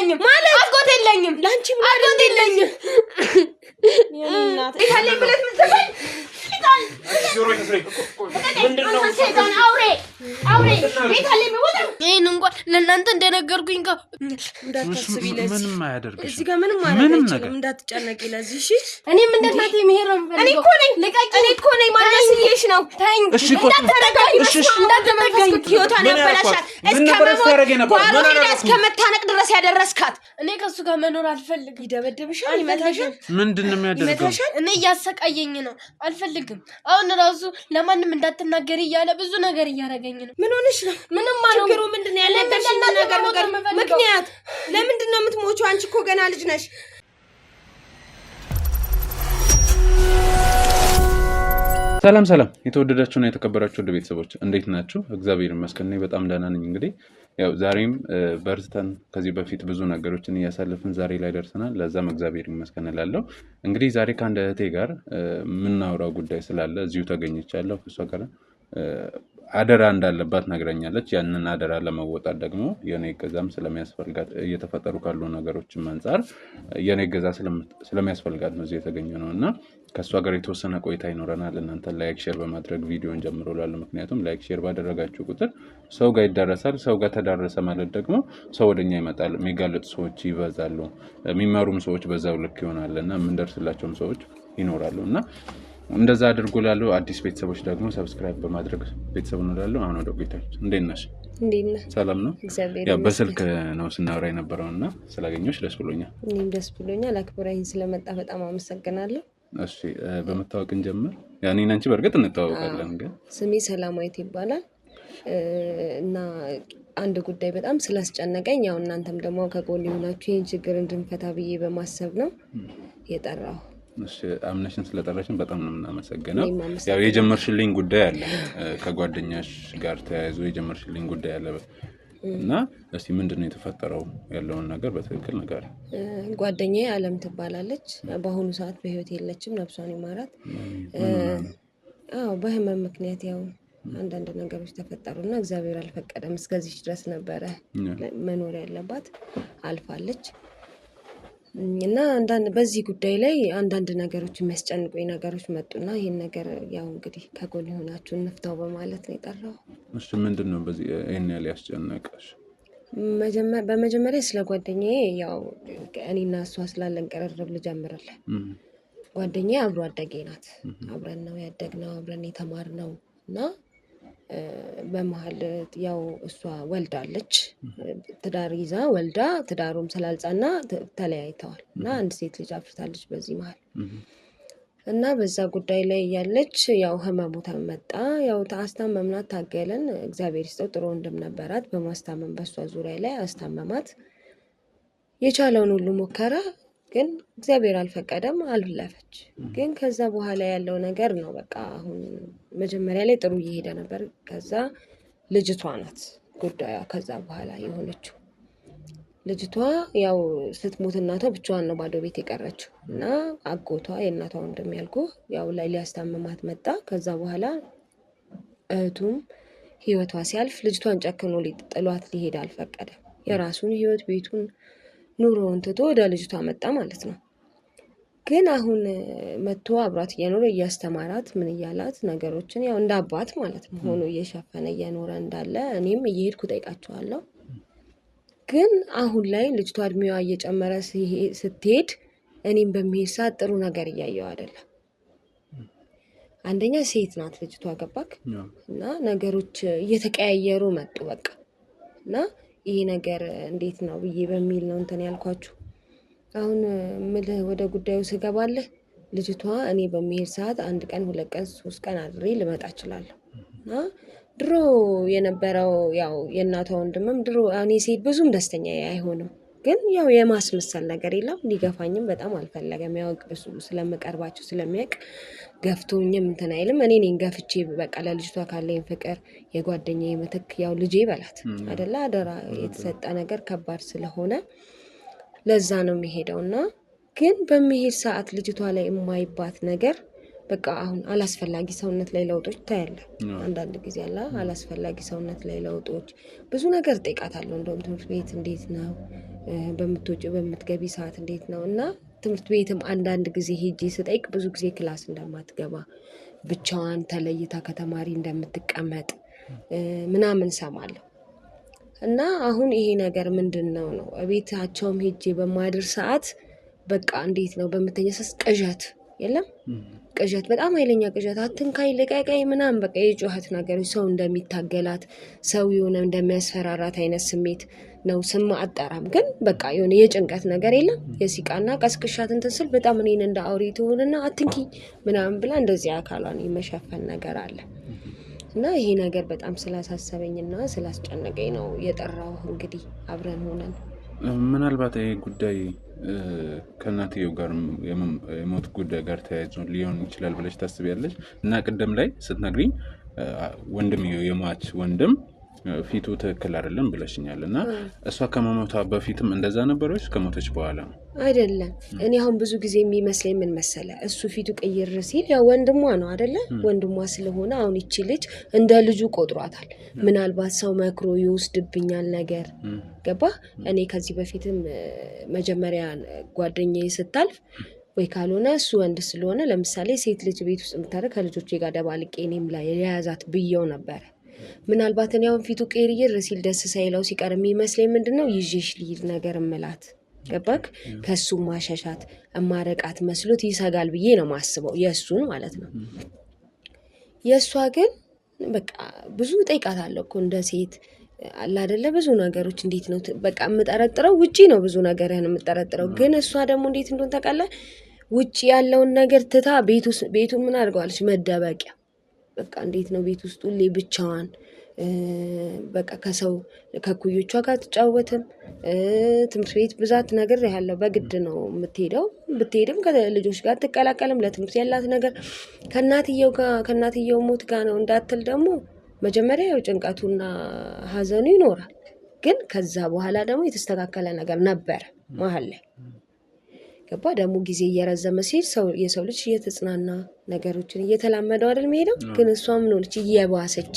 የለኝም ማለት አጎት የለኝም ላንቺ ምን አጎት የለኝም የኔናት ይታለኝ ብለት ምትሰኝ ይታል ምንድነው ሰይጣን አውሬ ይታለኝ ወጣ ይሄን እንኳን ለእናንተ እንደነገርኩኝ እንዳታስቢ ለዚህ ምንም አያደርግሽ እዚህ ጋር ምንም አያደርግሽ እንዳትጨነቂ ለዚህ እሺ እኔም እንደናቴ መሄድ ነው እኔ እኮ ነኝ ለቃቂ እኔ እኮ ነኝ ማለት ይልሽ ነው ታይኝ እንዳትረጋጊ እንዳትመጋኝ ህይወቷን ያበላሻት እስከመታነቅ ድረስ ያደረስካት እኔ ከሱ ጋር መኖር አልፈልግም ይደበደብሻል ይመታሻል ምንድነው የሚያደርገው እኔ ያሰቃየኝ ነው አልፈልግም አሁን ራሱ ለማንም እንዳትናገሪ ይያለ ብዙ ነገር ያያረገኝ ነው ምን ሆነሽ ነው ምንም ማነው ምንድነው ያለበሽ ነገር ምክንያት ለምንድነው የምትሞቹ አንቺ እኮ ገና ልጅ ነሽ ሰላም የተወደዳችሁና የተከበራችሁ ወደ ቤተሰቦች እንዴት ናችሁ እግዚአብሔር ይመስገን እኔ በጣም ደህና ነኝ እንግዲህ ያው ዛሬም በርዝተን ከዚህ በፊት ብዙ ነገሮችን ያሳለፍን ዛሬ ላይ ደርሰናል ለዛም እግዚአብሔር ይመስገን እላለሁ እንግዲህ ዛሬ ከአንድ እህቴ ጋር ምናወራው ጉዳይ ስላለ እዚሁ ተገኝቻለሁ እሷ ጋር አደራ እንዳለባት ነግረኛለች ያንን አደራ ለመወጣት ደግሞ የኔ ገዛም ስለሚያስፈልጋት እየተፈጠሩ ካሉ ነገሮችን አንፃር የኔ ገዛ ስለሚያስፈልጋት ነው እዚህ የተገኘነውና ከሷ ጋር የተወሰነ ቆይታ ይኖረናል እናንተ ላይክ ሼር በማድረግ ቪዲዮን ጀምሮላል ምክንያቱም ላይክ ሼር ባደረጋችሁ ቁጥር ሰው ጋር ይዳረሳል ሰው ጋር ተዳረሰ ማለት ደግሞ ሰው ወደኛ ይመጣል የሚጋለጡ ሰዎች ይበዛሉ የሚመሩም ሰዎች በዛው ልክ ይሆናልና ምንደርስላቸውም ሰዎች ይኖራሉና እንደዛ አድርጎላሉ አዲስ ቤተሰቦች ደግሞ ሰብስክራይብ በማድረግ ቤተሰብ እንላለን አሁን ወደ ቆይታችን እንዴት ነሽ ሰላም ነው ያ በስልክ ነው ስናወራ የነበረውና ስላገኘሽ ደስ ብሎኛል እኔም ደስ ብሎኛል አክብራኝ ስለመጣ በጣም አመሰግናለሁ እሺ በመታወቅን ጀምር ያኔ አንቺ በርግጥ እንተዋወቃለን ግን ስሜ ሰላማዊት ይባላል እና አንድ ጉዳይ በጣም ስላስጨነቀኝ ያው እናንተም ደግሞ ከጎን ሆናችሁ ይሄን ችግር እንድንፈታ ብዬ በማሰብ ነው የጠራው እሺ አምነሽን ስለጠራሽን በጣም ነው እናመሰግናለን ያው የጀመርሽልኝ ጉዳይ አለ ከጓደኛሽ ጋር ተያይዞ የጀመርሽልኝ ጉዳይ አለ እና እስቲ ምንድነው የተፈጠረው ያለውን ነገር በትክክል ነገር ጓደኛዬ አለም ትባላለች በአሁኑ ሰዓት በህይወት የለችም ነፍሷን ይማራት በህመም ምክንያት ያው አንዳንድ ነገሮች ተፈጠሩና እግዚአብሔር አልፈቀደም እስከዚህ ድረስ ነበር መኖር ያለባት አልፋለች እና አንዳንድ በዚህ ጉዳይ ላይ አንዳንድ ነገሮች የሚያስጨንቁኝ ነገሮች መጡና ይሄን ነገር ያው እንግዲህ ከጎን ሆናችሁ እንፍታው በማለት ነው የጠራው እሺ ምንድነው በዚህ እኔ ያስጨነቀሽ በመጀመሪያ ስለ ጓደኛዬ ያው እኔና እሷ ስላለን ቀረርብ ልጀምርልህ ጓደኛዬ አብሮ አደጌ ናት አብረን ነው ያደግነው አብረን የተማርነው እና በመሃል ያው እሷ ወልዳለች ትዳር ይዛ ወልዳ ትዳሩም ስላልጻና ተለያይተዋል እና አንድ ሴት ልጅ አፍርታለች በዚህ መሃል እና በዛ ጉዳይ ላይ ያለች ያው ህመሙ ተመጣ ያው ታስታመምናት ታገለን እግዚአብሔር ይስጠው ጥሩ እንደነበራት በማስታመም በሷ ዙሪያ ላይ አስታመማት የቻለውን ሁሉ ሞከራ ግን እግዚአብሔር አልፈቀደም አልለፈች ግን ከዛ በኋላ ያለው ነገር ነው በቃ አሁን መጀመሪያ ላይ ጥሩ እየሄደ ነበር ከዛ ልጅቷ ናት ጉዳዩ ከዛ በኋላ የሆነችው ልጅቷ ያው ስትሞት እናቷ ብቻዋን ነው ባዶ ቤት የቀረችው እና አጎቷ የእናቷ ወንድም ያልኩ ያው ላይ ሊያስታምማት መጣ ከዛ በኋላ እህቱም ህይወቷ ሲያልፍ ልጅቷን ጨክኖ ጥሏት ሊሄድ አልፈቀደም የራሱን ህይወት ቤቱን ኑሮውን ትቶ ወደ ልጅቷ መጣ ማለት ነው ግን አሁን መጥቶ አብራት እየኖረ እያስተማራት ምን ይያላት ነገሮችን ያው እንዳባት ማለት ነው ሆኖ እየሸፈነ እየኖረ እንዳለ እኔም እየሄድኩ ጠይቃቸዋለሁ ግን አሁን ላይ ልጅቷ እድሜዋ እየጨመረ ስትሄድ እኔም በሚሄድ ሰዓት ጥሩ ነገር እያየው አይደለም አንደኛ ሴት ናት ልጅቷ ገባክ እና ነገሮች እየተቀያየሩ መጡ በቃ እና ይሄ ነገር እንዴት ነው ብዬ በሚል ነው እንትን ያልኳችሁ አሁን ወደ ጉዳዩ ስገባለህ ልጅቷ እኔ በሚሄድ ሰዓት አንድ ቀን ሁለት ቀን ሶስት ቀን አድሬ ልመጣ እችላለሁ እና ድሮ የነበረው ያው የእናቷ ወንድምም ድሮ እኔ ሴት ብዙም ደስተኛ አይሆንም ግን ያው የማስመሰል ነገር የለም ሊገፋኝም በጣም አልፈለገም ያው ቅርሱ ስለምቀርባቸው ስለሚያቅ ገፍቶኝም እንትን አይልም እኔ ነኝ ገፍቼ በቃ ለልጅቷ ካለኝ ፍቅር የጓደኛዬ ምትክ ያው ልጄ በላት አይደለ አደራ የተሰጠ ነገር ከባድ ስለሆነ ለዛ ነው የሚሄደውና ግን በሚሄድ ሰዓት ልጅቷ ላይ የማይባት ነገር በቃ አሁን አላስፈላጊ ሰውነት ላይ ለውጦች ታያለ አንዳንድ ጊዜ አላ አላስፈላጊ ሰውነት ላይ ለውጦች ብዙ ነገር ጠይቃታለሁ እንደውም ትምህርት ቤት እንዴት ነው በምትወጪ በምትገቢ ሰዓት እንዴት ነው እና ትምህርት ቤትም አንዳንድ ጊዜ ሄጄ ስጠይቅ ብዙ ጊዜ ክላስ እንደማትገባ ብቻዋን ተለይታ ከተማሪ እንደምትቀመጥ ምናምን ሰማለሁ። እና አሁን ይሄ ነገር ምንድነው ነው ቤታቸውም ሄጄ በማድር ሰዓት በቃ እንዴት ነው በመተኛ ሰዓት ቅዠት የለም ቅዠት በጣም ኃይለኛ ቅዠት አትንካይ ልቀቀኝ ምናምን በቃ የጩኸት ነገሮች ሰው እንደሚታገላት ሰው የሆነ እንደሚያስፈራራት አይነት ስሜት ነው። ስም አጠራም ግን በቃ የሆነ የጭንቀት ነገር የለም የሲቃና ቀስቅሻት እንትን ስል በጣም እኔን እንደ አውሬ ትሆንና አትንኪኝ ምናምን ብላ እንደዚህ አካሏን የመሸፈን ነገር አለ። እና ይሄ ነገር በጣም ስላሳሰበኝና ስላስጨነቀኝ ነው የጠራው። እንግዲህ አብረን ሆነን ምናልባት ይሄ ጉዳይ ከእናትየው ጋር የሞት ጉዳይ ጋር ተያይዞ ሊሆን ይችላል ብለሽ ታስቢያለሽ? እና ቅድም ላይ ስትነግሪኝ ወንድምየው የሟች ወንድም ፊቱ ትክክል አይደለም ብለሽኛል። እና እሷ ከመሞቷ በፊትም እንደዛ ነበር ወይስ ከሞተች በኋላ ነው? አይደለም። እኔ አሁን ብዙ ጊዜ የሚመስለኝ ምን መሰለ እሱ ፊቱ ቀይር ሲል ያው ወንድሟ ነው አይደለ? ወንድሟ ስለሆነ አሁን ይቺ ልጅ እንደ ልጁ ቆጥሯታል። ምናልባት ሰው መክሮ ይወስድብኛል ነገር ገባ። እኔ ከዚህ በፊትም መጀመሪያ ጓደኛዬ ስታልፍ ወይ ካልሆነ እሱ ወንድ ስለሆነ ለምሳሌ ሴት ልጅ ቤት ውስጥ የምታደርግ ከልጆቼ ጋር ደባልቄ እኔም ላይ የያዛት ብየው ነበር። ምናልባት እኔ አሁን ፊቱ ቀይር ሲል ደስ ሳይለው ሲቀር የሚመስለኝ ምንድነው ይዤሽ ልሂድ ነገር እምላት ገባክ? ከሱ ማሸሻት እማረቃት መስሎት ይሰጋል ብዬ ነው ማስበው የሱን ማለት ነው። የሷ ግን በቃ ብዙ ጠይቃታለሁ እኮ እንደ ሴት አለ አይደለ ብዙ ነገሮች እንዴት ነው በቃ የምጠረጥረው ውጪ ነው ብዙ ነገርህን የምጠረጥረው ግን እሷ ደግሞ እንዴት እንደሆነ ታውቃለህ ውጪ ያለውን ነገር ትታ ቤቱን ምን አድርገዋለች መደበቂያ በቃ እንዴት ነው ቤት ውስጥ ሁሌ ብቻዋን በቃ ከሰው ከኩዮቿ ጋር ትጫወትም ትምህርት ቤት ብዛት ነገር ያለው በግድ ነው የምትሄደው ብትሄድም ከልጆች ጋር ትቀላቀልም ለትምህርት ያላት ነገር ከእናትየው ሞት ጋር ነው እንዳትል ደግሞ መጀመሪያ ያው ጭንቀቱና ሀዘኑ ይኖራል ግን ከዛ በኋላ ደግሞ የተስተካከለ ነገር ነበር መሀል ላይ ገባ። ደግሞ ጊዜ እየረዘመ ሲል የሰው ልጅ እየተጽናና ነገሮችን እየተላመደው አይደል የሚሄደው ግን እሷም ነው ልጅ እየባሰች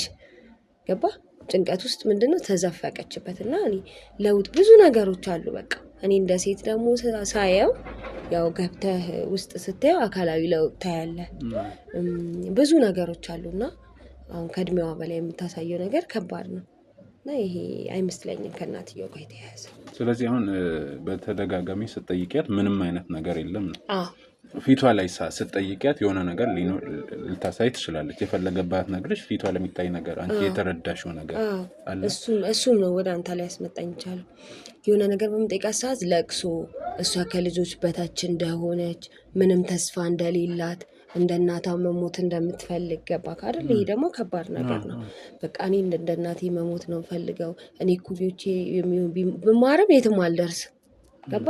ገባ ጭንቀት ውስጥ ምንድነው ተዘፈቀችበትና እኔ ለውጥ ብዙ ነገሮች አሉ። በቃ እኔ እንደ ሴት ደግሞ ሳየው ያው ገብተህ ውስጥ ስትየው አካላዊ ለውጥ ታያለህ ብዙ ነገሮች አሉና አሁን ከእድሜዋ በላይ የምታሳየው ነገር ከባድ ነው እና ይሄ አይመስለኝም ከእናትየው ጋር የተያያዘ። ስለዚህ አሁን በተደጋጋሚ ስትጠይቂያት ምንም አይነት ነገር የለም ነው? ፊቷ ላይ ስትጠይቂያት የሆነ ነገር ልታሳይ ትችላለች። የፈለገባት ነገርሽ ፊቷ ለሚታይ ነገር አንቺ የተረዳሽው ነገር አለ? እሱም ነው ወደ አንተ ላይ ያስመጣኝ ይቻላል። የሆነ ነገር በምጠይቃት ሰዓት ለቅሶ እሷ ከልጆች በታች እንደሆነች ምንም ተስፋ እንደሌላት እንደ እናቷ መሞት እንደምትፈልግ ገባክ አይደል? ይሄ ደግሞ ከባድ ነገር ነው። በቃ እኔ እንደ እናቴ መሞት ነው ፈልገው እኔ ኩዮቼ ብማርም የትም አልደርስም ገባ።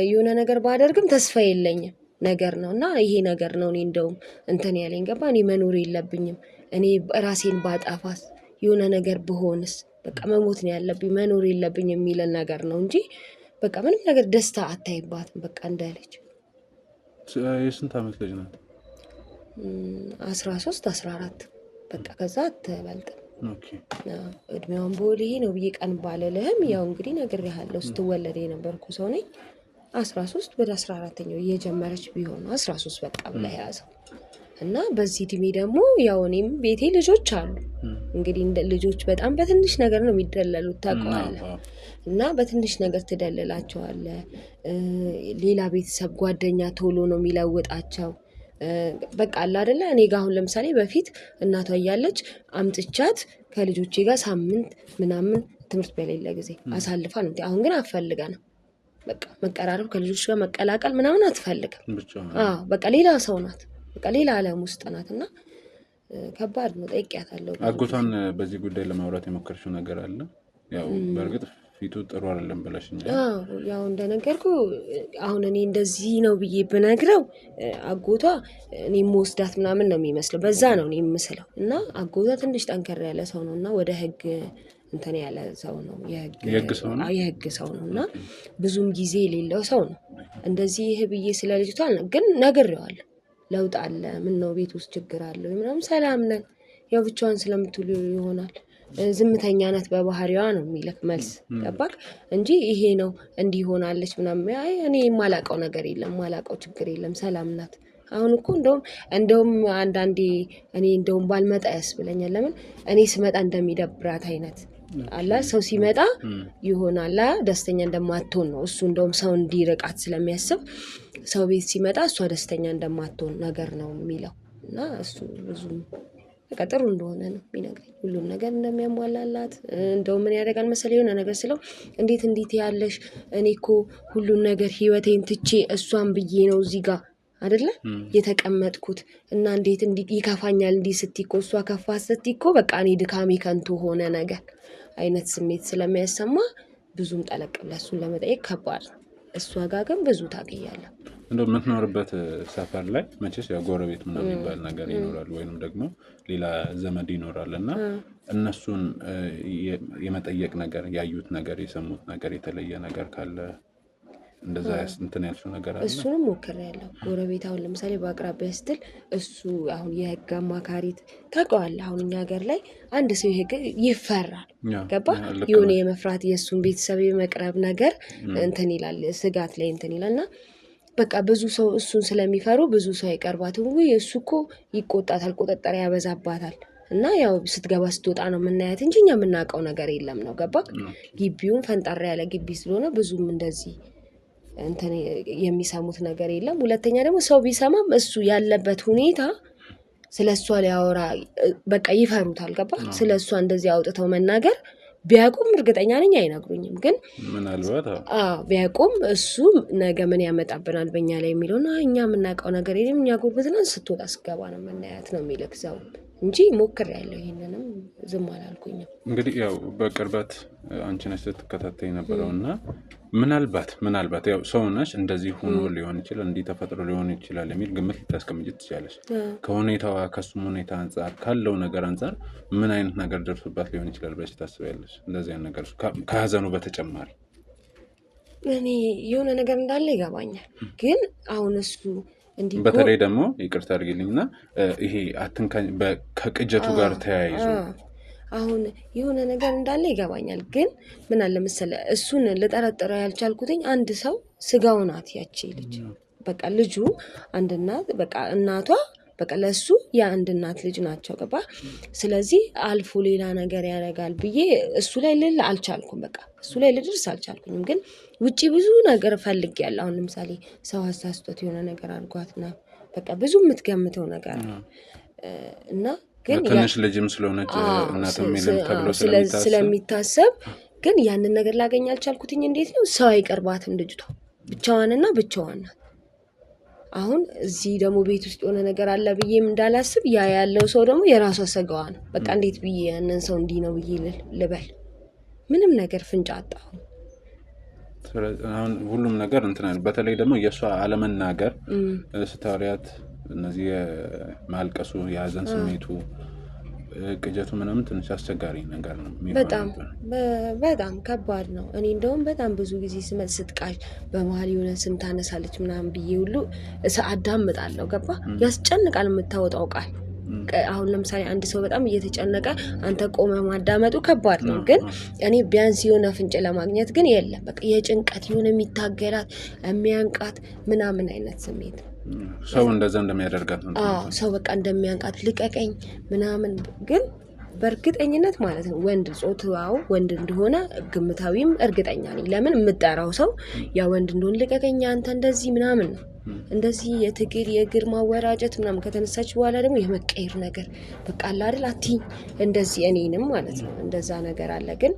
የሆነ ነገር ባደርግም ተስፋ የለኝም ነገር ነው እና ይሄ ነገር ነው እኔ እንደውም እንትን ያለኝ ገባ። እኔ መኖር የለብኝም እኔ ራሴን ባጣፋስ የሆነ ነገር ብሆንስ በቃ መሞት ነው ያለብኝ መኖር የለብኝ የሚለን ነገር ነው እንጂ በቃ ምንም ነገር ደስታ አታይባትም። በቃ እንዳለች የስንት ዓመት ልጅ ናት? 13 14 በቃ ከዛ አትበልጥም። እድሜዋን በወል ይሄ ነው ብዬ ቀን ባለልህም ያው እንግዲህ ነግሬሃለሁ ስትወለድ የነበርኩ ሰው ነኝ። 13 ወደ 14ኛው እየጀመረች ቢሆን 13 በቃ ብላ ያዘው እና በዚህ እድሜ ደግሞ ያው እኔም ቤቴ ልጆች አሉ እንግዲህ ልጆች በጣም በትንሽ ነገር ነው የሚደለሉት ታውቀዋለህ። እና በትንሽ ነገር ትደልላቸዋለህ። ሌላ ቤተሰብ ጓደኛ ቶሎ ነው የሚለውጣቸው በቃ አለ አይደለ። እኔ ጋር አሁን ለምሳሌ በፊት እናቷ እያለች አምጥቻት ከልጆቼ ጋር ሳምንት ምናምን ትምህርት በሌለ ጊዜ አሳልፋ ነው። አሁን ግን አትፈልጋ ነው በቃ መቀራረብ ከልጆች ጋር መቀላቀል ምናምን አትፈልግም። በቃ ሌላ ሰው ናት በቃ ሌላ ዓለም ውስጥ ናት እና ከባድ ነው። ጠይቄያታለሁ። አጎቷን በዚህ ጉዳይ ለማውራት የሞከርሽው ነገር አለ? ያው በእርግጥ ፊቱ ጥሩ አይደለም ብለሽኛል። ያው እንደነገርኩ አሁን እኔ እንደዚህ ነው ብዬ ብነግረው አጎቷ እኔ የምወስዳት ምናምን ነው የሚመስለው በዛ ነው እኔ የምስለው እና አጎቷ ትንሽ ጠንከር ያለ ሰው ነው እና ወደ ህግ እንትን ያለ ሰው ነው የህግ ሰው ነው እና ብዙም ጊዜ የሌለው ሰው ነው። እንደዚህ ይህ ብዬ ስለ ልጅቷ ግን ነግሬዋለሁ። ለውጥ አለ ምን ነው ቤት ውስጥ ችግር አለ ምናምን ሰላም ነን ያው ብቻዋን ስለምትውል ይሆናል ዝምተኛነት በባህሪዋ ነው የሚልክ መልስ ገባክ እንጂ ይሄ ነው እንዲህ ሆናለች ምናምን አይ እኔ የማላቀው ነገር የለም ማላቀው ችግር የለም ሰላም ናት አሁን እኮ እንደውም አንዳንዴ እኔ እንደውም ባልመጣ ያስብለኛል ለምን እኔ ስመጣ እንደሚደብራት አይነት አላ ሰው ሲመጣ ይሆናል ደስተኛ እንደማትሆን ነው እሱ እንደውም ሰው እንዲርቃት ስለሚያስብ ሰው ቤት ሲመጣ እሷ ደስተኛ እንደማትሆን ነገር ነው የሚለው እና እሱ ብዙ ቀጥሩ እንደሆነ ነው የሚነግረኝ ሁሉም ነገር እንደሚያሟላላት እንደውም ምን ያደርጋል መሰለኝ የሆነ ነገር ስለው እንዴት ያለሽ እኔ እኮ ሁሉም ነገር ህይወቴን ትቼ እሷን ብዬ ነው እዚህ ጋር አይደለ የተቀመጥኩት እና እንዴት ይከፋኛል እንዲህ ስትይኮ እሷ ከፋት ስትይኮ በቃ እኔ ድካሜ ከንቱ ሆነ ነገር አይነት ስሜት ስለሚያሰማ ብዙም ጠለቅ ብለሱን ለመጠየቅ ከባድ ነው እሷ ጋር ግን ብዙ ታገያለህ እንደው የምትኖርበት ሰፈር ላይ መቼስ ያው ጎረቤት ምናምን ይባል ነገር ይኖራል ወይንም ደግሞ ሌላ ዘመድ ይኖራል እና እነሱን የመጠየቅ ነገር ያዩት ነገር የሰሙት ነገር የተለየ ነገር ካለ እንደዛ እንትን ያልሽው ነገር አለ እሱንም ሞክሬያለሁ ጎረቤት አሁን ለምሳሌ በአቅራቢያ ስትል እሱ አሁን የህግ አማካሪት ታውቀዋለህ አሁን እኛ ሀገር ላይ አንድ ሰው ይፈራል ገባ የሆነ የመፍራት የእሱን ቤተሰብ የመቅረብ ነገር እንትን ይላል ስጋት ላይ እንትን ይላልና በቃ ብዙ ሰው እሱን ስለሚፈሩ ብዙ ሰው አይቀርባትም ወይ እሱ እኮ ይቆጣታል ቁጥጥር ያበዛባታል እና ያው ስትገባ ስትወጣ ነው የምናያት እንጂ እኛ የምናውቀው ነገር የለም ነው ገባ ግቢውን ፈንጠራ ያለ ግቢ ስለሆነ ብዙም እንደዚህ እንትን የሚሰሙት ነገር የለም ሁለተኛ ደግሞ ሰው ቢሰማም እሱ ያለበት ሁኔታ ስለሷ ሊያወራ በቃ ይፈሩታል ገባ ስለሷ እንደዚህ አውጥተው መናገር ቢያቁም እርግጠኛ ነኝ አይነግሩኝም ግን ምናልባት ቢያቁም እሱ ነገ ምን ያመጣብናል በእኛ ላይ የሚለውና እኛ የምናውቀው ነገር የለም እኛ ጉርብትና ስትወጣ ስገባ ነው የምናያት ነው የሚለክዘው እንጂ ሞክሬያለሁ ይሄንንም ዝም አላልኩኝም እንግዲህ ያው በቅርበት አንቺ ነሽ ስትከታተይ ነበርውና ምናልባት ያው ሰው ነሽ እንደዚህ ሆኖ ሊሆን ይችላል እንዲህ ተፈጥሮ ሊሆን ይችላል የሚል ግምት ልታስቀምጪ ትችያለሽ ከሁኔታዋ ከሱም ሁኔታ አንፃር ካለው ነገር አንፃር ምን አይነት ነገር ደርሶባት ሊሆን ይችላል ብለሽ ታስቢያለሽ እንደዚህ አይነት ነገር ከሀዘኑ በተጨማሪ እኔ የሆነ ነገር እንዳለ ይገባኛል ግን አሁን እሱ በተለይ ደግሞ ይቅርታ አድርጊልኝና ይሄ አትንካኝ ከቅጀቱ ጋር ተያይዞ አሁን የሆነ ነገር እንዳለ ይገባኛል ግን ምን አለ መሰለ እሱን ልጠረጥረው ያልቻልኩትኝ አንድ ሰው ስጋው ናት ያቺ ልጅ በቃ ልጁ አንድ እናት በቃ እናቷ በቃ ለሱ የአንድ እናት ልጅ ናቸው ገባ ስለዚህ አልፎ ሌላ ነገር ያደርጋል ብዬ እሱ ላይ አልቻልኩም በቃ እሱ ላይ ልድርስ አልቻልኩኝም ግን ውጪ ብዙ ነገር ፈልጌያለሁ አሁን ለምሳሌ ሰው አሳስቶት የሆነ ነገር አድርጓት ነው በቃ ብዙ የምትገምተው ነገር እና ግን ትንሽ ልጅም ስለሆነች እናትም ይልም ተብሎ ስለሚታሰብ ግን ያንን ነገር ላገኝ አልቻልኩትኝ እንዴት ነው ሰው አይቀርባትም ልጅቷ ብቻዋን ናት አሁን እዚህ ደግሞ ቤት ውስጥ የሆነ ነገር አለ ብዬም እንዳላስብ ያለው ሰው ደግሞ የራሷ ሰጋዋ ነው በቃ እንዴት ብዬ ያንን ሰው እንዲህ ነው ብዬ ልበል ምንም ነገር ፍንጭ አጣሁ አሁን ሁሉም ነገር እንትን በተለይ ደግሞ የሷ አለመናገር ስታሪያት እነዚህ ማልቀሱ ያዘን ስሜቱ ቅጀቱ ምናምን ትንሽ አስቸጋሪ ነገር ነው በጣም ከባድ ነው እኔ እንደውም በጣም ብዙ ጊዜ ስትቃሽ በመሃል የሆነ ስም ታነሳለች ምናምን ብዬ ሁሉ አዳምጣለሁ ገባ ያስጨንቃል የምታወጣው ቃል አሁን ለምሳሌ አንድ ሰው በጣም እየተጨነቀ አንተ ቆመ ማዳመጡ ከባድ ነው ግን እኔ ቢያንስ የሆነ ፍንጭ ለማግኘት ግን የለም በቃ የጭንቀት የሆነ የሚታገላት የሚያንቃት ምናምን አይነት ስሜት ሰው እንደዛ እንደሚያደርጋት ነው ሰው በቃ እንደሚያንቃት ልቀቀኝ ምናምን ግን በእርግጠኝነት ማለት ነው ወንድ ጾታው ወንድ እንደሆነ ግምታዊም እርግጠኛ ነኝ ለምን የምጠራው ሰው ያ ወንድ እንደሆነ ልቀቀኝ አንተ እንደዚህ ምናምን ነው እንደዚህ የእግር ማወራጨት ምናምን ከተነሳች በኋላ ደግሞ የመቀየር ነገር በቃ አለ አይደል አትይ እንደዚህ እኔንም ማለት ነው እንደዛ ነገር አለ ግን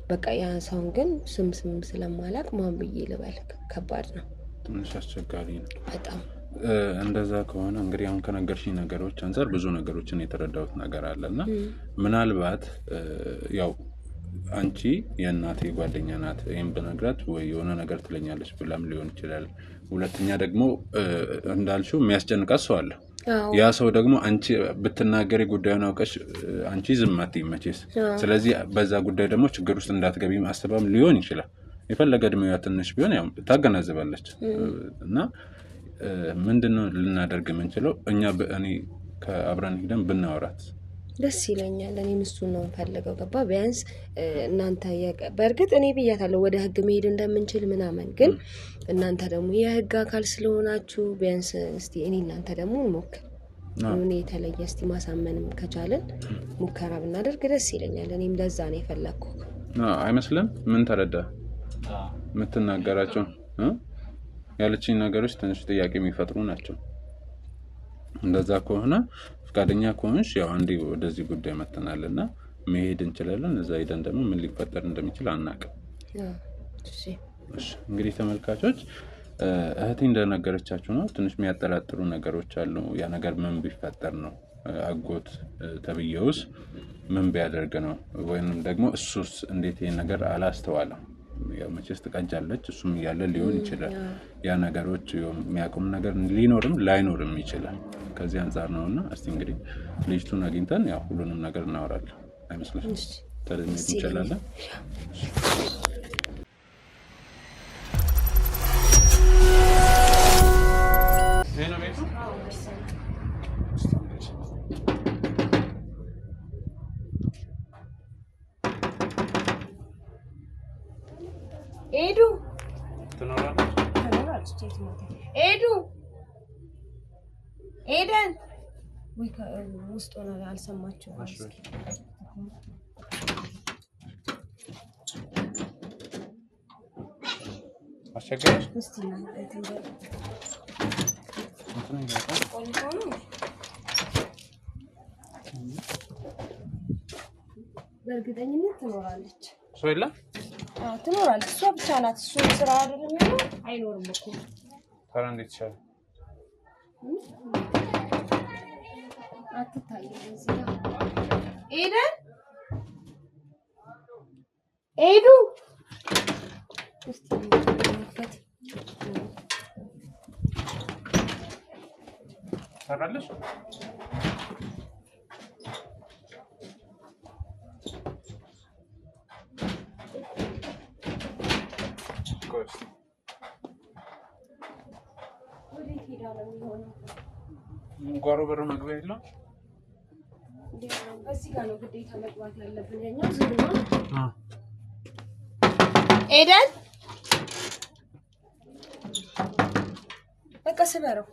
በቃ ያ ሰው ግን ስም ስለማላቅ ማን ብዬ ልበል ከባድ ነው ትንሽ አስቸጋሪ ነው በጣም እንደዛ ከሆነ እንግዲህ አሁን ከነገርሽኝ ነገሮች አንፃር ብዙ ነገሮችን የተረዳሁት ነገር አለና ምናልባት ያው አንቺ የእናቴ ጓደኛ ናት ይሄን በነግራት ወይ የሆነ ነገር ትለኛለች ብላም ሊሆን ይችላል ሁለተኛ ደግሞ እንዳልሽው የሚያስጨንቃት ሰው አለ ያ ሰው ደግሞ አንቺ ብትናገሪ ጉዳዩን አውቀሽ አንቺ ዝም አትይም መቼስ ስለዚህ በዛ ጉዳይ ደግሞ ችግር ውስጥ እንዳትገቢ ማስተባም ሊሆን ይችላል የፈለገ እድሜዋ ትንሽ ቢሆን ያው ታገናዝባለች እና ምንድነው ልናደርግ የምንችለው እኛ እኔ ከአብረን ሄደን ብናወራት ደስ ይለኛል። እኔም እሱን ነው ፈልገው ገባ ቢያንስ እናንተ በእርግጥ እኔ ብያታለሁ ወደ ህግ መሄድ እንደምንችል ምናምን ግን እናንተ ደግሞ የህግ አካል ስለሆናችሁ ቢያንስ እስቲ እኔ እናንተ ደግሞ እንሞክር እኔ የተለየ እስቲ ማሳመንም ከቻለን ሙከራ ብናደርግ ደስ ይለኛል። እኔም ለዛ ነው የፈለኩት። አይመስልም? ምን ተረዳ የምትናገራቸው ያለችኝ ነገሮች ትንሽ ጥያቄ የሚፈጥሩ ናቸው። እንደዛ ከሆነ ፍቃደኛ ከሆንሽ ያው አንዴ ወደዚህ ጉዳይ መተናልና መሄድ እንችላለን። እዛ ሄደን ደግሞ ምን ሊፈጠር እንደሚችል አናውቅም። እሺ እንግዲህ ተመልካቾች እህቴ እንደነገረቻችሁ ነው ትንሽ የሚያጠራጥሩ ነገሮች አሉ። ያ ነገር ምን ቢፈጠር ነው አጎት ተብየውስ ምን ቢያደርግ ነው ወይንም ደግሞ እሱስ እንዴት ይሄን ነገር አላስተዋለም? ያው መቼስ ተቀንጃለች እሱም ያለ ሊሆን ይችላል። ያ ነገሮች የሚያቆም ነገር ሊኖርም ላይኖርም ይችላል። ከዚህ አንፃር ነውና እስቲ እንግዲህ ልጅቱን አግኝተን ያው ሁሉንም ነገር እናወራለን። አይመስልሽም? ተደምጥ እንችላለን። ኤዱ ኤዱ ኤደን ወይ ውስጥ ሆነ አልሰማችሁም? አስቸጋሪ በእርግጠኝነት ትኖራለች። ሰው የለም? ትኖራለች። እሷ ብቻ ናት። እሱ ስራ አይደለም ያለው አይኖርም እኮ ታዲያ እንዴት ይቻላል? አትታይም እዚህ ጋር ኤደን ኤዱ እስቲ እንፈት ሰራለሽ? ጓሮ በር መግቢያ የለም? በዚህ ጋር ነው ግዴታ መግባት ያለብን። የኛው ዝም ነው። ኤደን በቃ ስበረው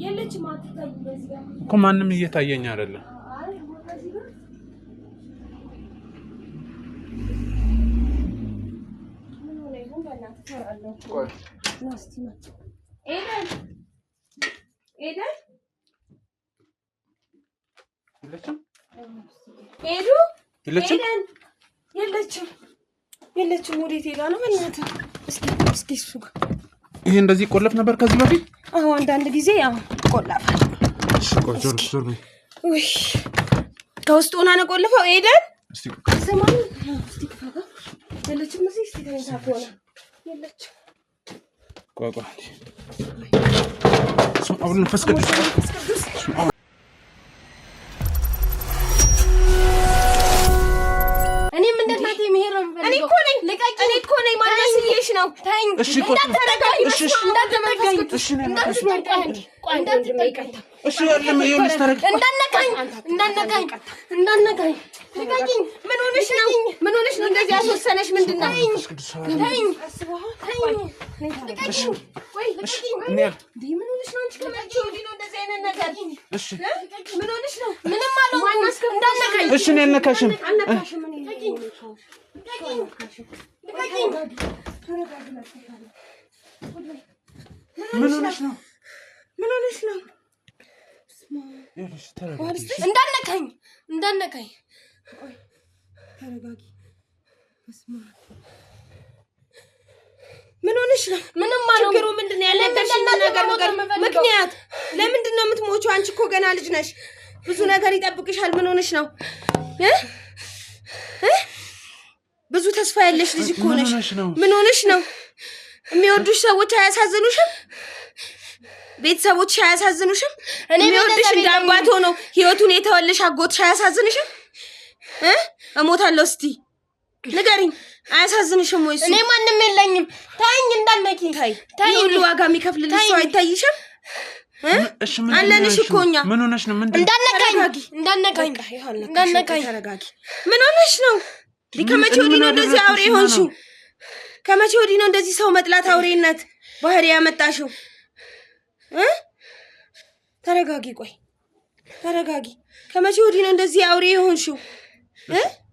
የለችም። አትታይም በዚህ ጋር እኮ ማንም እየታየኝ አይደለም። የለችም። ወዴት ሄዳ ነው? በእናትህ እስኪ እሱ ጋር ይሄ እንደዚህ ቆለፍ ነበር ከዚህ በፊት? አዎ አንዳንድ ጊዜ ያው ቆለፋል። እሺ ዞር በይ። ውይ ከውስጥ ሆና ነው ቆለፈው። ኤደን እስቲ ሰማን እስቲ ከፋጋ የለችም። እዚህ እስቲ ተንሳፎ ነው የለችም። ቆይ አሁን ፈስከዱስ እኔ እኮ ነኝ ማለት ይሄሽ ነው። ታኝ እንዳትረጋጊ እንዳትመጋኝ እሺ ያለም ይኸውልሽ ታረግ እንዳነካኝ ምን ሆነሽ ነው እንደዚህ ያስወሰነሽ ምንድነው? ታኝ እሺ ወይ ምን ሆነሽ ነው አንቺ ከመቼ ወዲህ ነው እንደዚህ አይነት ነገር? እሺ ምን ሆነሽ ነው? ምንም አልሆንኩም። እንዳነካኝ እሺ እኔ አልነካሽም። ምን ሆነሽ ነው? እንዳነካኝ ተረጋጊ። ምን ሆነሽ ነው? ምንም አልሆንኩም። ችግሩ ምንድነው? ያለሽ ነገር ምክንያት ለምንድን ነው የምትሞቺው? አንቺ እኮ ገና ልጅ ነሽ። ብዙ ነገር ይጠብቅሻል። ምን ሆነሽ ነው? ብዙ ተስፋ ያለሽ ልጅ እኮ ነሽ። ምን ሆነሽ ነው? የሚወዱሽ ሰዎች አያሳዝኑሽም? ቤተሰቦችሽ አያሳዝኑሽም? የሚወድሽ እንደ አባት ሆኖ ህይወቱን የተወልሽ አጎትሽ አያሳዝንሽም? እሞታለሁ እስቲ ንገሪኝ። አያሳዝንሽም ወይስ? እኔ ማንም የለኝም። ታይኝ እንዳልነኪ ታይ ሁሉ ዋጋ የሚከፍልልሽ ሰው አይታይሽም? እሺ ምን አለንሽ እኮ እኛ ምን ሆነሽ ነው ምንድን እንዳነካኝ ተረጋጊ ምን ሆነሽ ነው ከመቼ ወዲህ ነው እንደዚህ አውሬ ሆንሽው ከመቼ ወዲህ ነው እንደዚህ ሰው መጥላት አውሬነት ባህሪ ያመጣሽው ተረጋጊ ቆይ ተረጋጊ ከመቼ ወዲህ ነው እንደዚህ አውሬ ሆንሽው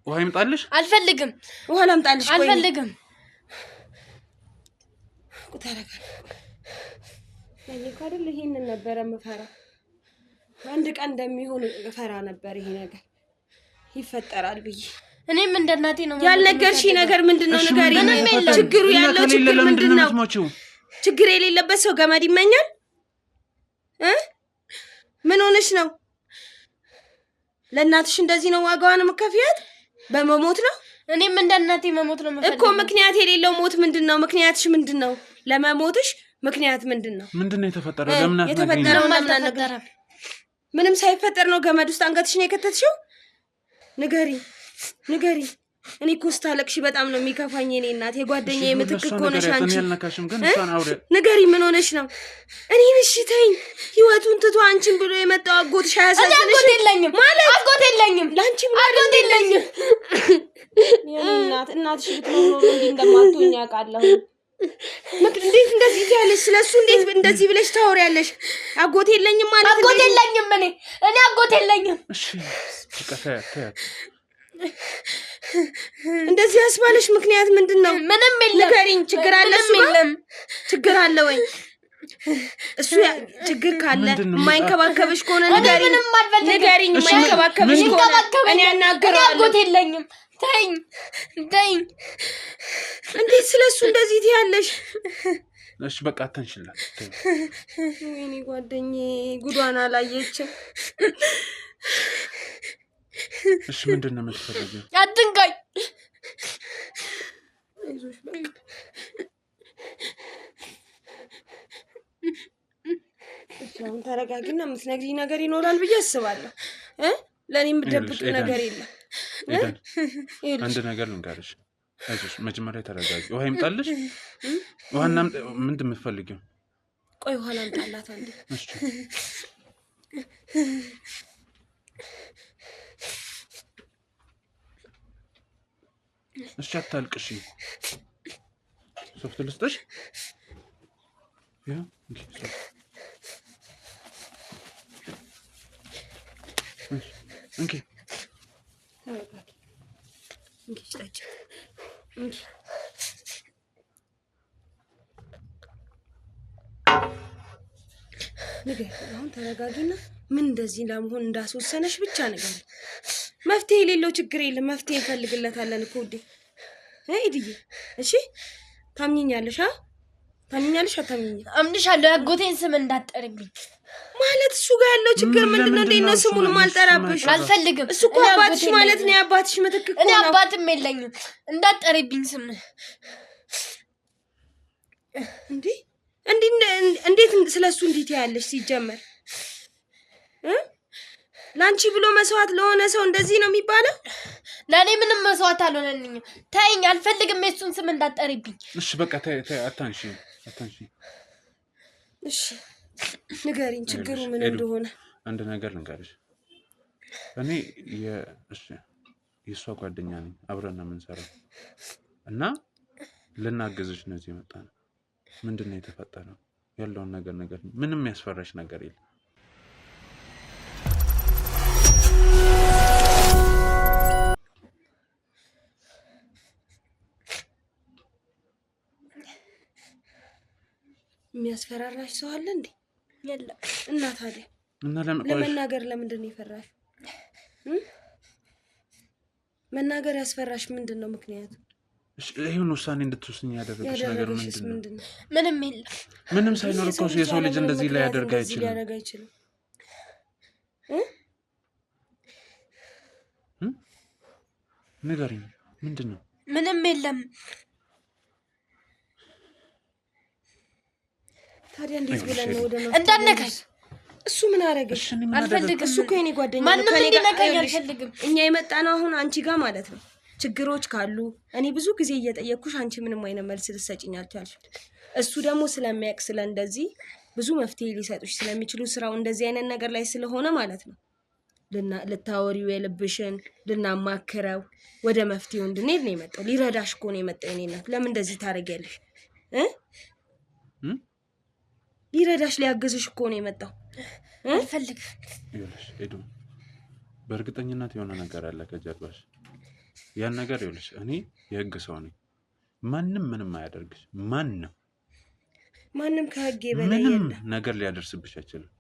ውሃ ይምጣልሽ አልፈልግም ውሃ ላምጣልሽ ቆይ አልፈልግም ተረጋጊ እኔ ካደል ይሄንን ነበር መፈራ አንድ ቀን እንደሚሆን ፈራ ነበር ይሄ ነገር ይፈጠራል ብዬ እኔም እንደናቴ ነው ያልነገርሽ ነገር ምንድነው ንገሪኝ ችግሩ ያለው ችግር ምንድነው ችግር የሌለበት ሰው ገመድ ይመኛል ምን ሆነሽ ነው ለእናትሽ እንደዚህ ነው ዋጋዋን መከፍያት በመሞት ነው እኔም እንደናቴ መሞት ነው እኮ ምክንያት የሌለው ሞት ምንድነው ምክንያትሽ ምንድነው ለመሞትሽ ምክንያት ምንድነው የተፈጠረው ለምን አትነግሪኝ ምንም ሳይፈጠር ነው ገመድ ውስጥ አንገትሽን የከተትሽው ንገሪ እኔ ኮስታለቅሽ በጣም ነው የሚከፋኝ እኔ እናት የጓደኛዬ ምትክ እኮ ነሽ አንቺ ንገሪ ምን ሆነሽ ነው እኔን እሺ ተይኝ ህይወቱን ትቶ አንቺን ብሎ የመጣው አጎትሽ አያሳዝንሽ ማለት አጎት የለኝም ላንቺ አጎት የለኝም እናትሽ ብትኖር እንዴ እንደማትሆኝ ያውቃለሁ እንዴት እንደዚህ ትያለሽ ስለሱ እንዴት እንደዚህ ብለሽ ታወሪያለሽ አጎት የለኝም ማለት አጎት የለኝም እኔ አጎት የለኝም እሺ ተከታታይ እንደዚህ ያስባለሽ ምክንያት ምንድነው ምንም የለም ንገሪኝ ችግር አለ ችግር አለ ወይ እሱ ችግር ካለ የማይንከባከብሽ ከሆነ ንገሪኝ የማይንከባከብሽ ከሆነ እኔ አናገራለሁ አጎት የለኝም ተይኝ እንዴት ስለሱ እንደዚህ ትያለሽ እሺ በቃ አትንሽላት ወይኔ ጓደኛዬ ጉዷን አላየችም እሺ ምንድነው የምትፈልጊው አትንካኝ አይዞሽ በቃ አሁን ተረጋጊና የምትነግሪኝ ነገር ይኖራል ብዬ አስባለሁ ለኔ የምትደብቅ ነገር የለም አንድ ነገር ልንገርሽ አይዞሽ መጀመሪያ ተረጋጊ ውሃ ይምጣልሽ ውሃና ምንድን የምትፈልጊው ቆይ ውሃ ላምጣላት አንዴ እሺ አታልቅሽ ሶፍት ልስጥሽ ያ እንኪ ንገሪ አሁን ተረጋጊና ምን እንደዚህ ለመሆን እንዳስወሰነሽ ብቻ ነገር መፍትሄ የሌለው ችግር የለም መፍትሄ እንፈልግለታለን እኮ ውዴ እይድዬ እሺ ታምኚኛለሽ አታምኚኝ አምንሻለሁ ያጎቴን ስም እንዳትጠሪብኝ ማለት እሱ ጋር ያለው ችግር ምንድነው እንደነ ስሙን ማልጠራብሽ አልፈልግም እሱ እኮ አባትሽ ማለት ነው አባትሽ ምትክ እኮ ነው እኔ አባትም የለኝም እንዳትጠሪብኝ ስም እንዴት ስለሱ እንዴት ያለሽ ሲጀመር ላንቺ ብሎ መስዋዕት ለሆነ ሰው እንደዚህ ነው የሚባለው ለኔ ምንም መስዋዕት አልሆነልኝም ታይኝ አልፈልግም እሱን ስም እንዳትጠሪብኝ እሺ በቃ ታይ አታንሺ እሺ ንገሪኝ ችግሩ ምን እንደሆነ አንድ ነገር ልንገርሽ እኔ የእሷ ጓደኛ ነኝ አብረን ነው የምንሰራው እና ልናገዝሽ ነው እዚህ መጣ ነው ምንድነው የተፈጠረው ያለውን ነገር ምንም ያስፈራሽ ነገር የለም የሚያስፈራራሽ ሰው አለ እንዴ የለም እና ታዲያ ለመናገር ለምንድን ነው የፈራሽ መናገር ያስፈራሽ ምንድነው ምክንያቱ ይሄን ውሳኔ እንድትወስኝ ያደረገሽ ነገር ምንድነው ምንም የለም ምንም ሳይኖር እኮ የሰው ልጅ እንደዚህ ላይ ያደርጋ አይችልም ንገሪኝ ምንድነው ምንም የለም ታዲያ እንዴት ብለን ነው ወደነው እንዳነካኝ እሱ ምን አረገሽ አልፈልግም እሱ እኮ የኔ ጓደኛ ነው ከኔ ጋር አልፈልግም እኛ የመጣነው አሁን አንቺ ጋር ማለት ነው ችግሮች ካሉ እኔ ብዙ ጊዜ እየጠየቅኩሽ አንቺ ምንም አይነት መልስ ልትሰጪኝ አልቻልሽም እሱ ደግሞ ስለሚያውቅ ስለ እንደዚህ ብዙ መፍትሄ ሊሰጡሽ ስለሚችሉ ስራው እንደዚህ አይነት ነገር ላይ ስለሆነ ማለት ነው ልታወሪው የልብሽን ልናማክረው ወደ መፍትሄው እንድንሄድ ነው የመጣው። ሊረዳሽ እኮ ነው የመጣው። የኔ እናት ለምን እንደዚህ ታደርጊያለሽ? ሊረዳሽ ሊያግዝሽ እኮ ነው የመጣው። አልፈልግም። ይኸውልሽ ኤዱ በእርግጠኝነት የሆነ ነገር አለ ከጀርባሽ። ያን ነገር ይኸውልሽ እኔ የህግ ሰው ነኝ። ማንም ምንም አያደርግሽ። ማንም ከህግ በላይ ምንም ነገር ሊያደርስብሽ አይችልም።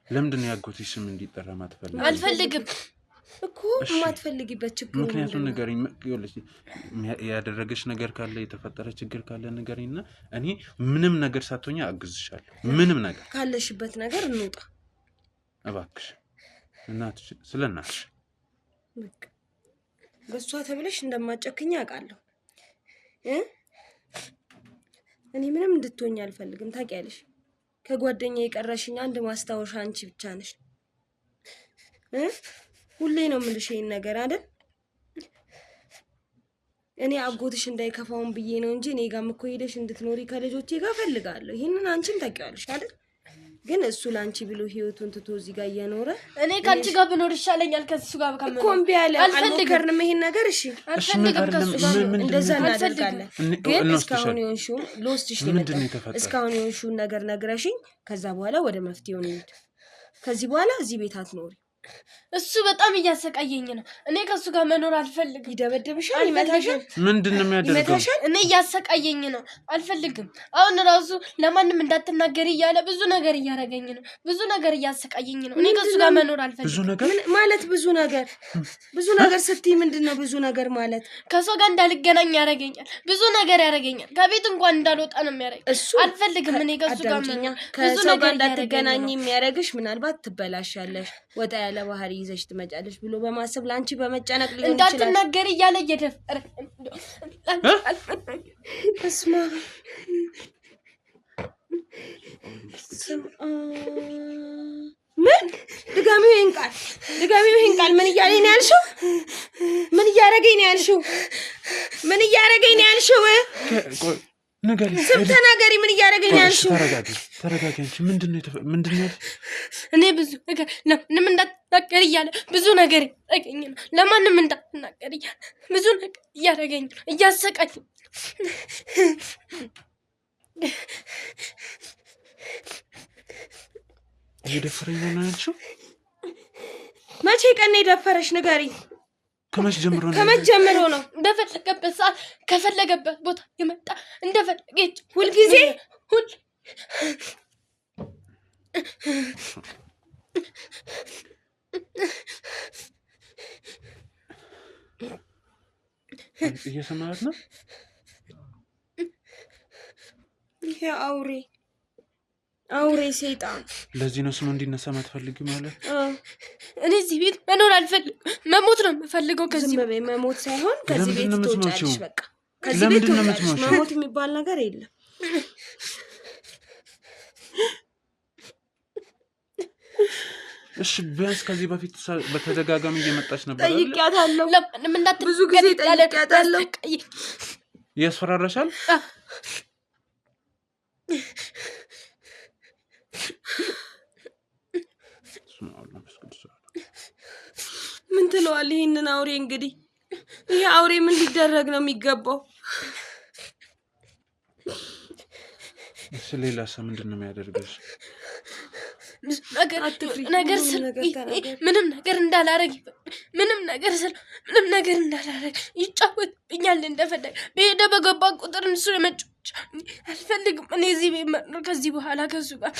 ለምንድን ነው ያጎትሽ ስም እንዲጠራ ማትፈልጊ? አልፈልግም እኮ ማትፈልጊበት ችግር ነው። ምክንያቱም ንገሪኝ። ይኸውልሽ ያደረገሽ ነገር ካለ የተፈጠረ ችግር ካለ ንገሪኝና እኔ ምንም ነገር ሳትሆኛ አግዝሻለሁ። ምንም ነገር ካለሽበት ነገር እንውጣ እባክሽ። እናትሽ ስለ እናትሽ በሷ ተብለሽ እንደማጨክኝ አውቃለሁ። እኔ ምንም እንድትሆኝ አልፈልግም። ታውቂያለሽ ከጓደኛዬ የቀረሽኝ አንድ ማስታወሻ አንቺ ብቻ ነሽ። ሁሌ ነው የምልሽ ይሄን ነገር አይደል? እኔ አጎትሽ እንዳይከፋውን ብዬ ነው እንጂ እኔ ጋርም እኮ ሄደሽ እንድትኖሪ ከልጆቼ ጋር ፈልጋለሁ። ይሄንን አንቺም ታውቂያለሽ አይደል? ግን እሱ ላንቺ ብሎ ህይወቱን ትቶ እዚህ ጋር እየኖረ እኔ ካንቺ ጋር ብኖር ይሻለኛል ከሱ ጋር ከመኖር እኮ እምቢ አለ። አልሞከርንም ይሄን ነገር። እሺ አልፈልግም ከሱ ጋር እንደዛ እናደርጋለን። ግን እስካሁን የሆንሽውን ልወስድሽ ነው። እስካሁን የሆንሽውን ነገር ነግረሽኝ ከዛ በኋላ ወደ መፍትሄው እንሂድ። ከዚህ በኋላ እዚህ ቤት አትኖሪ። እሱ በጣም እያሰቃየኝ ነው። እኔ ከሱ ጋር መኖር አልፈልግም። ይደበደብሻል፣ ይመታሻል። ምንድነው የሚያደርገው? እኔ እያሰቃየኝ ነው። አልፈልግም። አሁን ራሱ ለማንም እንዳትናገሪ እያለ ብዙ ነገር እያደረገኝ ነው። ብዙ ነገር እያሰቃየኝ ነው። እኔ ከሱ ጋር መኖር አልፈልግም። ብዙ ነገር ማለት ብዙ ነገር ስትይ ምንድነው ብዙ ነገር ማለት? ከሰው ጋር እንዳልገናኝ ያደርገኛል። ብዙ ነገር ያደርገኛል። ከቤት እንኳን እንዳልወጣ ነው የሚያደርገኝ። አልፈልግም። እኔ ከሱ ጋር መኖር ከሰው ጋር እንዳትገናኝ የሚያደርግሽ ምናልባት ትበላሻለሽ፣ ወጣ ያለ ባህሪ ይዘሽ ትመጫለሽ ብሎ በማሰብ ላንቺ በመጨነቅ ሊሆን ይችላል። እንዳትናገሪ እያለ እየደፈረ እስማ ምን ድጋሚው ይሄን ቃል ምን እያለኝ ነው ያልሽው? ምን እያደረገኝ ነው ያልሽው? ስም ተናገሪ። ምን እያደረገኝ ነው ያልሽው? ተረጋጊ። አንቺ ምንድነው? እኔ ብዙ ነገር ለማንም እንዳትናገሪ እያለ ብዙ ነገር ያደረገኝ ነው። ለማንም እንዳትናገሪ እያለ ብዙ ነገር እያደረገኝ ነው። እያሰቃኝ እየደፈረኝ ነው ያልሽው? መቼ ቀን የደፈረሽ ንገሪ። ከመቼ ጀምሮ ነው? እንደፈለገበት ሰዓት ከፈለገበት ቦታ የመጣ እንደፈለገች ሁልጊዜ እየሰማት ነው። ይሄ አውሬ ሰይጣን። ለዚህ ነው ስሙ እንዲነሳ ማትፈልጊው ማለት? እኔ እዚህ ቤት መኖር አልፈልግም። መሞት ነው የምፈልገው። ከዚህ መሞት ሳይሆን ከዚህ ቤት ትወጫለሽ። በቃ ከዚህ ቤት ትወጫለሽ። መሞት የሚባል ነገር የለም። እሺ ቢያንስ ከዚህ በፊት በተደጋጋሚ እየመጣች ነበር አይደል? ጠይቂያታለሁ። ለምን ብዙ ጊዜ ጠይቂያታለሁ። ያስፈራራሻል? ምን ትለዋል? ይሄንን አውሬ እንግዲህ ይሄ አውሬ ምን ሊደረግ ነው የሚገባው? እሺ ሌላ ሰው ምንድነው የሚያደርገው? ምንም ነገር እንዳላረግ ይጫወትብኛል እንደፈለገ። በሄደ በገባ ቁጥር እሱ የመጫወቻ አልፈልግም። እኔ እዚህ ቤት መኖር ከዚህ በኋላ ከሱ ጋር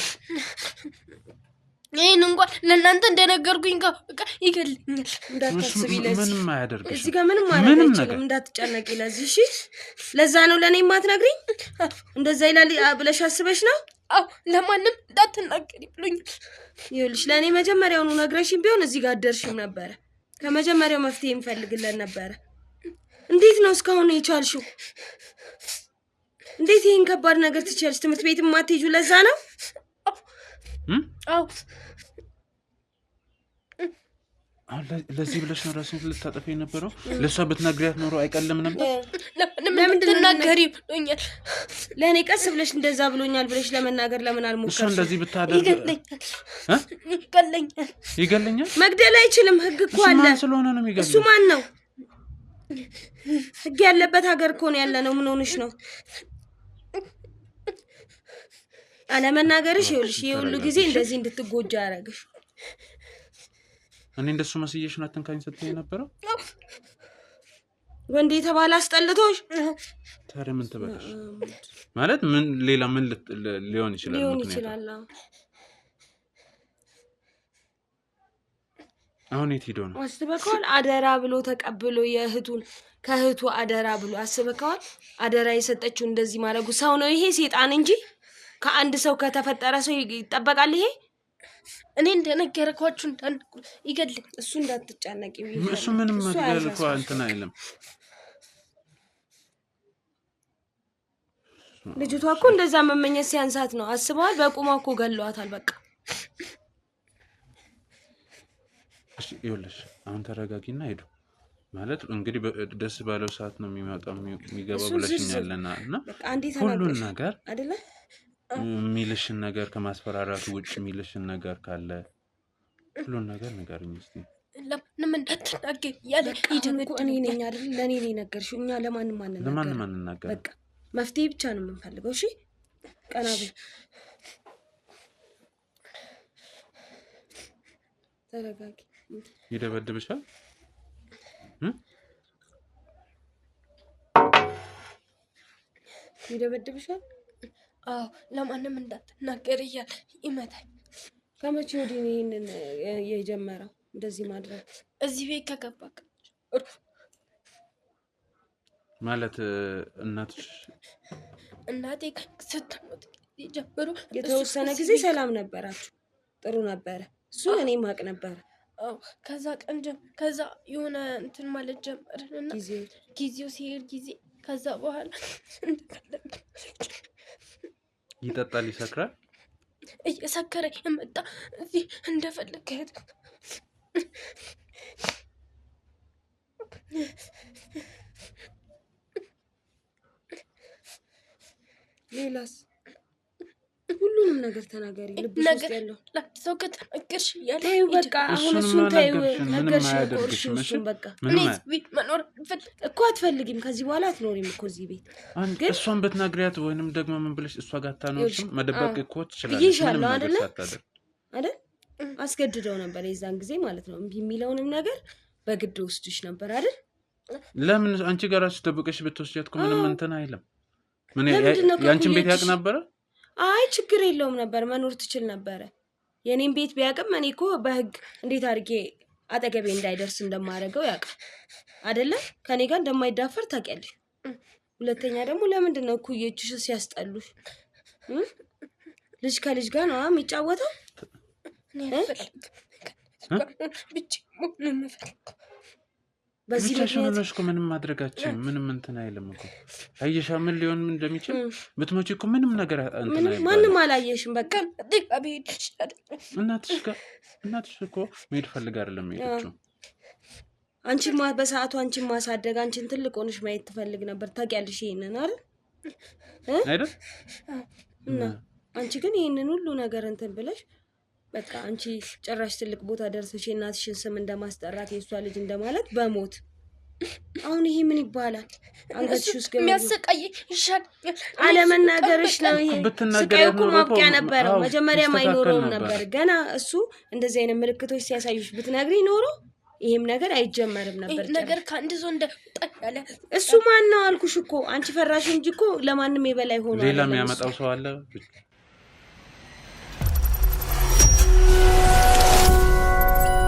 ይሄን እንኳን ለእናንተ እንደነገርኩኝ በቃ ይገልኛል። እንዳታስቢ ለዚህ ምንም አያደርግሽ። እዚህ ጋር ምንም አያደርግሽ። እንዳትጨነቂ ለዚህ። እሺ ለዛ ነው ለኔ የማትነግሪኝ? እንደዛ ይላል ብለሽ አስበሽ ነው? አዎ ለማንም እንዳትናገሪ ብሎኛል። ይኸውልሽ ለኔ መጀመሪያውኑ ነግረሽኝ ቢሆን እዚህ ጋር አደርሽም ነበረ። ከመጀመሪያው መፍትሄ እንፈልግለን ነበረ። እንዴት ነው እስካሁን የቻልሽው? እንዴት ይሄን ከባድ ነገር ትችያለሽ? ትምህርት ቤት የማትሄጂው ለዛ ነው? አዎ ለዚህ ብለሽ ነው ራስሽን ልታጠፊ የነበረው? ለሷ ብትነግሪያት ኖሮ አይቀልም ነበር? ለምን ትናገሪ ብሎኛል? ለእኔ ቀስ ብለሽ እንደዛ ብሎኛል ብለሽ ለመናገር ለምን አልሞከርሽ? እሱ እንደዚህ ብታደርግ ይገለኛል። መግደል አይችልም። ህግ እኮ አለ። ማን ስለሆነ ነው የሚገለው? እሱ ማን ነው? ህግ ያለበት ሀገር እኮ ነው ያለ ነው። ምን ሆነሽ ነው? አለመናገርሽ ይኸውልሽ የሁሉ ጊዜ እንደዚህ እንድትጎጃ ያደረግሽ። እኔ እንደሱ መስየሽ ነው አትንካኝ ስትይ ነበረው? ወንድ የተባለ አስጠልቶሽ? ታዲያ ምን ትበልሽ? ማለት ምን ሌላ ምን ሊሆን ይችላል? ሊሆን ይችላል። አሁን የት ሄዶ ነው? አስበከዋል? አደራ ብሎ ተቀብሎ ከእህቱ አደራ ብሎ አስበከዋል? አደራ የሰጠችው እንደዚህ ማድረጉ ሰው ነው ይሄ? ሴጣን እንጂ ከአንድ ሰው ከተፈጠረ ሰው ይጠበቃል ይሄ? እኔ እንደነገርኳችሁ ይገድልኝ። እሱ እንዳትጨነቂ። እሱ ምንም መግደል እኮ እንትን አይልም። ልጅቷ እኮ እንደዛ መመኘት ሲያንሳት ነው። አስበዋል? በቁማ እኮ ገለዋታል። በቃ እሺ ይኸውልሽ አሁን ተረጋጊና ሄዱ። ማለት እንግዲህ ደስ ባለው ሰዓት ነው የሚመጣው የሚገባው ብለሽኛልና እና ሁሉን ነገር አይደለ ሚልሽን ነገር ከማስፈራራቱ ውጭ ሚልሽን ነገር ካለ ሁሉን ነገር ንገሪኝ እስቲ። ለምን እንዳትናገር ያለ ይደንኩ እኔ ነኝ አይደል? ለኔ ነው ነገርሽው። እኛ ለማንም አንናገር። በቃ መፍትሄ ብቻ ነው የምንፈልገው። እሺ ቀና በይ፣ ተረጋጊ። ይደበድብሻል? ይደበድብሻል? አዎ ለማንም እንዳትናገር እያለ ይመታኝ። ከመቼ ወዲህ ነው ይሄንን የጀመረው እንደዚህ ማድረግ? እዚህ ቤት ከገባ ማለት እናቴ ስትሞት ጀምሮ የተወሰነ ጊዜ ሰላም ነበራችሁ፣ ጥሩ ነበረ። እሱ እኔ ማቅ ነበረ። ከዛ ቀን ከዛ የሆነ እንትን ማለት ጀመርንና ጊዜው ሲሄድ ጊዜ ከዛ በኋላ ይጠጣል፣ ይሰክራል። እየሰከረ የመጣ እዚህ እንደፈለገ ሌላስ? ሁሉንም ነገር ተናገሪ። ልብሽ ውስጥ ያለው ሰው ከተናገርሽ ያለ ተይው በቃ። አሁን እሱን ተይው። ነገርሽ እሱን በቃ። እኔ ቤት መኖር እኮ አትፈልጊም። ከዚህ በኋላ አትኖሪም እኮ እዚህ ቤት። ግን እሷን ብትነግሪያት ወይንም ደግሞ ምን ብለሽ እሷ ጋር ታኖርሽም መደበቅ እኮ ትችላለሽ። ይሻለው አይደል? አስገድደው ነበር የዛን ጊዜ ማለት ነው። እምቢ የሚለውንም ነገር በግድ ወስድሽ ነበር አይደል? ለምን አንቺ ጋር ራስሽ ደብቀሽ ብትወስጃት እኮ ምንም እንትን አይልም። ምን ያንቺን ቤት ያውቅ ነበረ? አይ ችግር የለውም ነበር፣ መኖር ትችል ነበረ። የኔን ቤት ቢያውቅም እኔ እኮ በህግ እንዴት አድርጌ አጠገቤ እንዳይደርስ እንደማደርገው ያውቃል አይደለ? ከኔ ጋር እንደማይዳፈር ታውቂያለሽ። ሁለተኛ ደግሞ ለምንድን ነው እኩዮችሽ ሲያስጠሉሽ? ልጅ ከልጅ ጋር ነው የሚጫወተው። በዚህ ምክንያት እኮ ምንም ማድረጋችን ምንም እንትን አይልም እኮ። አየሻ ምን ሊሆን እንደሚችል ብትሞቺ እኮ ምንም ነገር እንትን አይልም። ማንም አላየሽም። በቃ እናትሽ እኮ መሄድ ፈልጋ አይደለም የሄደችው። አንቺን በሰዓቱ አንቺን ማሳደግ አንቺን ትልቅ ሆነሽ ማየት ትፈልግ ነበር። ታውቂያለሽ ይሄንን አይደል? እና አንቺ ግን ይሄንን ሁሉ ነገር እንትን ብለሽ በቃ አንቺ ጭራሽ ትልቅ ቦታ ደርሰሽ የእናትሽን ስም እንደማስጠራት የእሷ ልጅ እንደማለት በሞት አሁን ይሄ ምን ይባላል? አንገትሽ ውስጥ የሚያሰቃይ ይሻል አለመናገርሽ ነው። ይሄ ስቃዩ እኮ ማብቂያ ነበረው። መጀመሪያ አይኖረውም ነበር። ገና እሱ እንደዚህ አይነት ምልክቶች ሲያሳዩሽ ብትነግሪ ኖሮ ይሄም ነገር አይጀመርም ነበር። ነገር ከአንድ ሰው እንደጣለ እሱ ማን ነው አልኩሽ እኮ። አንቺ ፈራሽ እንጂ እኮ ለማንም የበላይ ሆኖ ሌላ የሚያመጣው ሰው አለ።